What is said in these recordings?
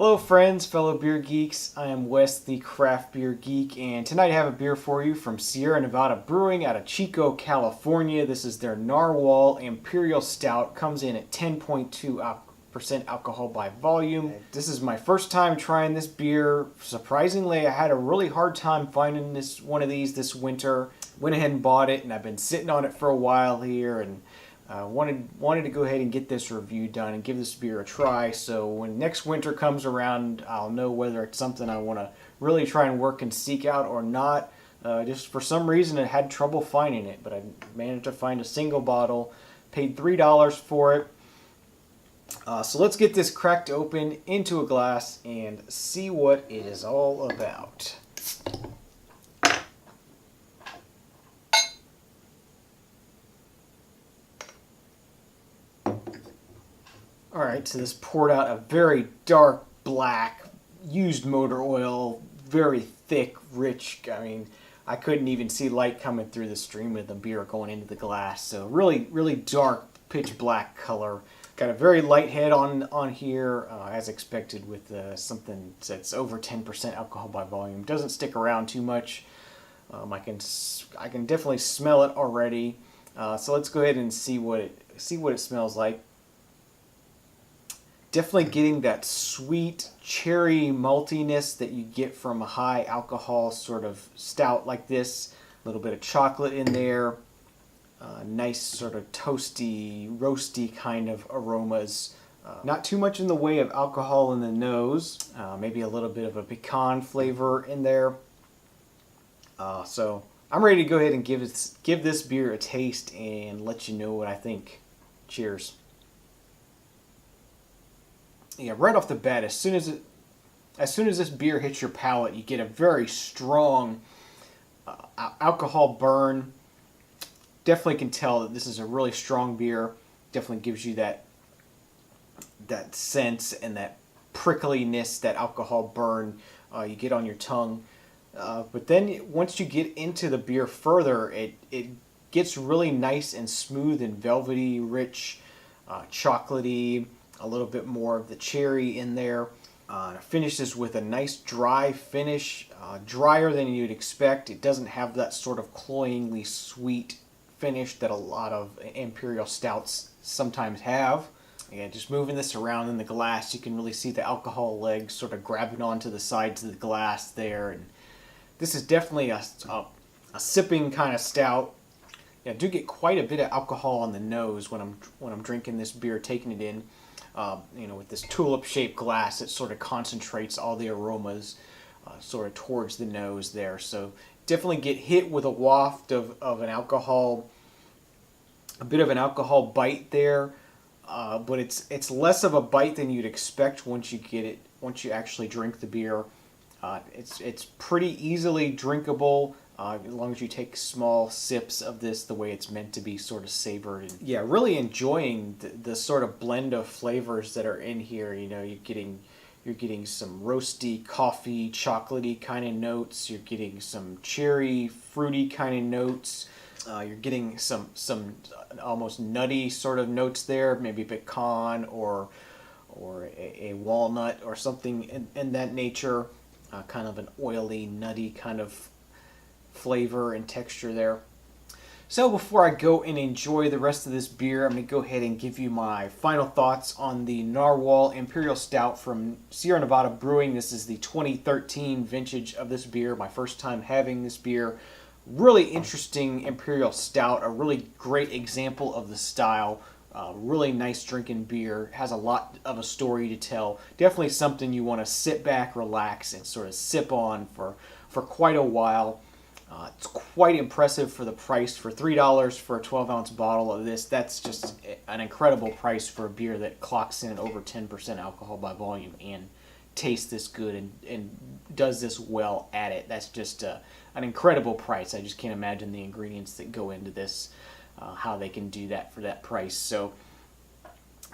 Hello friends, fellow beer geeks. I am Wes, the craft beer geek, and tonight I have a beer for you from Sierra Nevada Brewing out of Chico, California. This is their Narwhal Imperial Stout. Comes in at 10.2% alcohol by volume. This is my first time trying this beer. Surprisingly, I had a really hard time finding one of these this winter. Went ahead and bought it, and I've been sitting on it for a while here, and wanted to go ahead and get this review done and give this beer a try, so when next winter comes around, I'll know whether it's something I want to really try and work and seek out or not. Just for some reason I had trouble finding it, but I managed to find a single bottle, paid $3 for it. So let's get this cracked open into a glass and see what it is all about. Alright, so this poured out a very dark black, used motor oil, very thick, rich. I mean, I couldn't even see light coming through the stream of the beer going into the glass. So really, really dark, pitch black color. Got a very light head on here, as expected, with something that's over 10% alcohol by volume. Doesn't stick around too much. I can definitely smell it already. So let's go ahead and see what it smells like. Definitely getting that sweet cherry maltiness that you get from a high alcohol sort of stout like this. A little bit of chocolate in there. Nice sort of toasty, roasty kind of aromas. Not too much in the way of alcohol in the nose. Maybe a little bit of a pecan flavor in there. So I'm ready to go ahead and give this beer a taste and let you know what I think. Cheers. Yeah, right off the bat, as soon as this beer hits your palate, you get a very strong alcohol burn. Definitely can tell that this is a really strong beer. Definitely gives you that sense and that prickliness, that alcohol burn you get on your tongue. But then once you get into the beer further, it gets really nice and smooth and velvety, rich, chocolatey. A little bit more of the cherry in there. Finishes with a nice dry finish, drier than you'd expect. It doesn't have that sort of cloyingly sweet finish that a lot of imperial stouts sometimes have. Again, just moving this around in the glass, you can really see the alcohol legs sort of grabbing onto the sides of the glass there. And this is definitely a sipping kind of stout. I do get quite a bit of alcohol on the nose when I'm drinking this beer, taking it in. With this tulip-shaped glass, it sort of concentrates all the aromas sort of towards the nose there. So definitely get hit with a waft of an alcohol, a bit of an alcohol bite there, but it's less of a bite than you'd expect once you actually drink the beer. It's pretty easily drinkable. As long as you take small sips of this the way it's meant to be sort of savored. And yeah, really enjoying the sort of blend of flavors that are in here. You know, you're getting some roasty, coffee, chocolatey kind of notes. You're getting some cherry, fruity kind of notes. You're getting some almost nutty sort of notes there, maybe pecan or a walnut or something in that nature. Kind of an oily, nutty kind of flavor and texture there. So before I go and enjoy the rest of this beer, I'm going to go ahead and give you my final thoughts on the Narwhal Imperial Stout from Sierra Nevada Brewing. This is the 2013 vintage of this beer, my first time having this beer. Really interesting Imperial Stout, a really great example of the style. Really nice drinking beer, has a lot of a story to tell. Definitely something you want to sit back, relax, and sort of sip on for quite a while. It's quite impressive for the price. For $3 for a 12-ounce bottle of this, that's just an incredible price for a beer that clocks in over 10% alcohol by volume and tastes this good and does this well at it. That's just an incredible price. I just can't imagine the ingredients that go into this, how they can do that for that price. So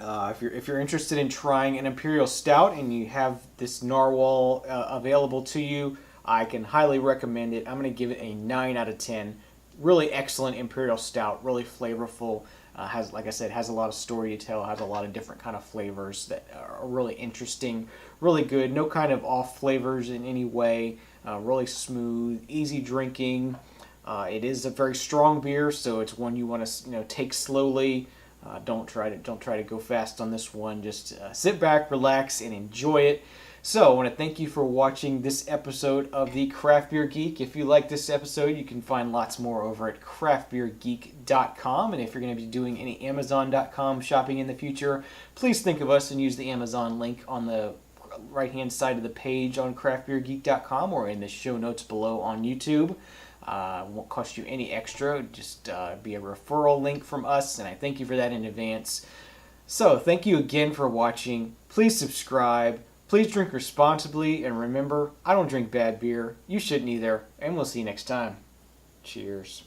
if you're interested in trying an Imperial Stout and you have this Narwhal available to you, I can highly recommend it. I'm going to give it a 9 out of 10. Really excellent Imperial Stout, really flavorful. Has, like I said, has a lot of story to tell, has a lot of different kind of flavors that are really interesting, really good. No kind of off flavors in any way. Really smooth, easy drinking. It is a very strong beer, so it's one you want to take slowly. Don't try to go fast on this one. Just sit back, relax, and enjoy it. So I want to thank you for watching this episode of the Craft Beer Geek. If you like this episode, you can find lots more over at craftbeergeek.com. And if you're going to be doing any Amazon.com shopping in the future, please think of us and use the Amazon link on the right-hand side of the page on craftbeergeek.com or in the show notes below on YouTube. It won't cost you any extra. Just be a referral link from us, and I thank you for that in advance. So thank you again for watching. Please subscribe. Please drink responsibly, and remember, I don't drink bad beer. You shouldn't either, and we'll see you next time. Cheers.